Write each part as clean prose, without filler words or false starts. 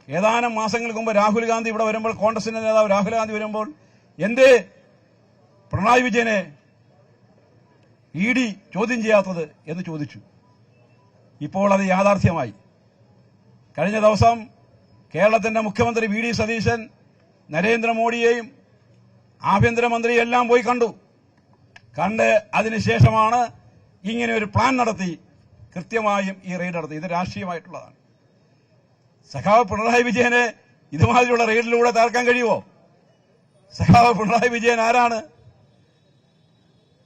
ഏതാനും മാസങ്ങൾക്ക് മുമ്പ് രാഹുൽ ഗാന്ധി ഇവിടെ വരുമ്പോൾ, കോൺഗ്രസിന്റെ നേതാവ് രാഹുൽ ഗാന്ധി വരുമ്പോൾ എന്തേ പിണറായി വിജയനെ ഇഡി ചോദ്യം ചെയ്യാത്തത് എന്ന് ചോദിച്ചു. ഇപ്പോൾ അത് യാഥാർത്ഥ്യമായി. കഴിഞ്ഞ ദിവസം കേരളത്തിന്റെ മുഖ്യമന്ത്രി വി ഡി സതീശൻ നരേന്ദ്രമോദിയെയും ആഭ്യന്തരമന്ത്രിയും എല്ലാം പോയി കണ്ട് അതിനുശേഷമാണ് ഇങ്ങനെ ഒരു പ്ലാൻ നടത്തി കൃത്യമായും ഈ റെയ്ഡ് നടത്തി. ഇത് രാഷ്ട്രീയമായിട്ടുള്ളതാണ്. സഖാവ് പിണറായി വിജയനെ ഇതുമാതിരിയുള്ള റെയ്ഡിലൂടെ തകർക്കാൻ കഴിയുമോ? സഖാവ് പിണറായി വിജയൻ ആരാണ്?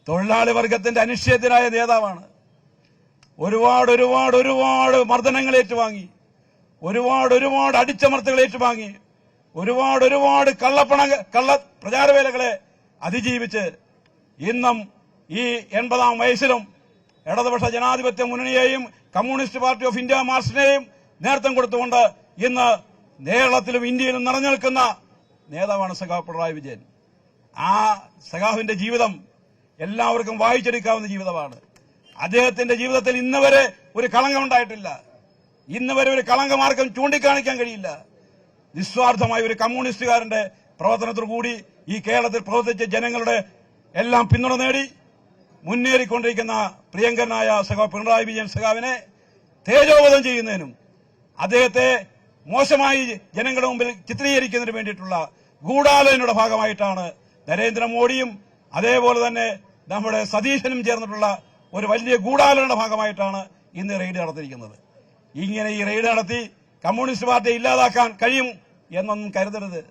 തൊഴിലാളി വർഗത്തിന്റെ അനിശ്ചിതനായ നേതാവാണ്. ഒരുപാട് ഒരുപാട് ഒരുപാട് മർദ്ദനങ്ങൾ ഏറ്റുവാങ്ങി, ഒരുപാട് ഒരുപാട് അടിച്ചമർത്തലുകൾ ഏറ്റുവാങ്ങി, ഒരുപാട് ഒരുപാട് കള്ള പ്രചാരവേലകളെ അതിജീവിച്ച് ഇന്നും ഈ 80-ാം വയസ്സിലും ഇടതുപക്ഷ ജനാധിപത്യ മുന്നണിയെയും കമ്മ്യൂണിസ്റ്റ് പാർട്ടി ഓഫ് ഇന്ത്യ മാർക്സിനെയും നേതൃത്വം കൊടുത്തുകൊണ്ട് ഇന്ന് കേരളത്തിലും ഇന്ത്യയിലും നിറഞ്ഞു നിൽക്കുന്ന നേതാവാണ് സഖാവ് പിണറായി വിജയൻ. ആ സഖാവിന്റെ ജീവിതം എല്ലാവർക്കും വായിച്ചെടുക്കാവുന്ന ജീവിതമാണ്. അദ്ദേഹത്തിന്റെ ജീവിതത്തിൽ ഇന്ന് വരെ ഒരു കളങ്കം ഉണ്ടായിട്ടില്ല. ഇന്ന് വരെ ഒരു കളങ്കമാർക്കും ചൂണ്ടിക്കാണിക്കാൻ കഴിയില്ല. നിസ്വാർത്ഥമായ ഒരു കമ്മ്യൂണിസ്റ്റുകാരന്റെ പ്രവർത്തനത്തോടുകൂടി ഈ കേരളത്തിൽ പ്രവർത്തിച്ച ജനങ്ങളുടെ എല്ലാം പിന്തുണ നേടി മുന്നേറിക്കൊണ്ടിരിക്കുന്ന പ്രിയങ്കരനായ സഖാവ് പിണറായി വിജയൻ സഖാവിനെ തേജോവധം ചെയ്യുന്നതിനും അദ്ദേഹത്തെ മോശമായി ജനങ്ങളുടെ മുമ്പിൽ ചിത്രീകരിക്കുന്നതിന് വേണ്ടിയിട്ടുള്ള ഗൂഢാലോചനയുടെ ഭാഗമായിട്ടാണ് നരേന്ദ്രമോദിയും അതേപോലെ തന്നെ നമ്മുടെ സതീശനും ചേർന്നിട്ടുള്ള ഒരു വലിയ ഗൂഢാലോചനയുടെ ഭാഗമായിട്ടാണ് ഇന്ന് റെയ്ഡ് നടത്തിയിരിക്കുന്നത്. ഇങ്ങനെ ഈ റെയ്ഡ് നടത്തി കമ്മ്യൂണിസ്റ്റ് പാർട്ടിയെ ഇല്ലാതാക്കാൻ കഴിയും എന്നൊന്നും കരുതരുത്.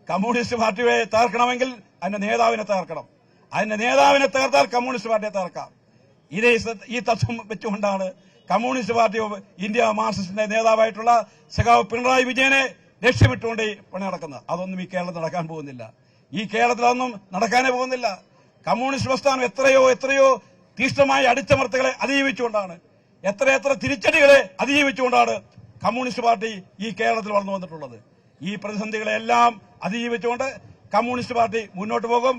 കമ്മ്യൂണിസ്റ്റ് പാർട്ടിയെ തകർക്കണമെങ്കിൽ അതിന്റെ നേതാവിനെ തകർക്കണം. അതിന്റെ നേതാവിനെ തകർത്താൽ കമ്മ്യൂണിസ്റ്റ് പാർട്ടിയെ തകർക്കാം. ഈ തത്വം വെച്ചുകൊണ്ടാണ് കമ്മ്യൂണിസ്റ്റ് പാർട്ടി ഓഫ് ഇന്ത്യ മാർക്സിസ്റ്റിന്റെ നേതാവായിട്ടുള്ള സഖാവ് പിണറായി വിജയനെ ലക്ഷ്യമിട്ടുകൊണ്ട് പണി നടക്കുന്നത്. അതൊന്നും ഈ കേരളത്തിൽ നടക്കാൻ പോകുന്നില്ല. ഈ കേരളത്തിൽ അതൊന്നും നടക്കാനേ പോകുന്നില്ല. കമ്മ്യൂണിസ്റ്റ് പ്രസ്ഥാനം എത്രയോ എത്രയോ തീഷ്ണമായ അടിച്ചമർത്തകളെ അതിജീവിച്ചുകൊണ്ടാണ്, എത്രയെത്ര തിരിച്ചടികളെ അതിജീവിച്ചുകൊണ്ടാണ് കമ്മ്യൂണിസ്റ്റ് പാർട്ടി ഈ കേരളത്തിൽ വളർന്നു വന്നിട്ടുള്ളത്. ഈ പ്രതിസന്ധികളെല്ലാം അതിജീവിച്ചുകൊണ്ട് കമ്മ്യൂണിസ്റ്റ് പാർട്ടി മുന്നോട്ട് പോകും.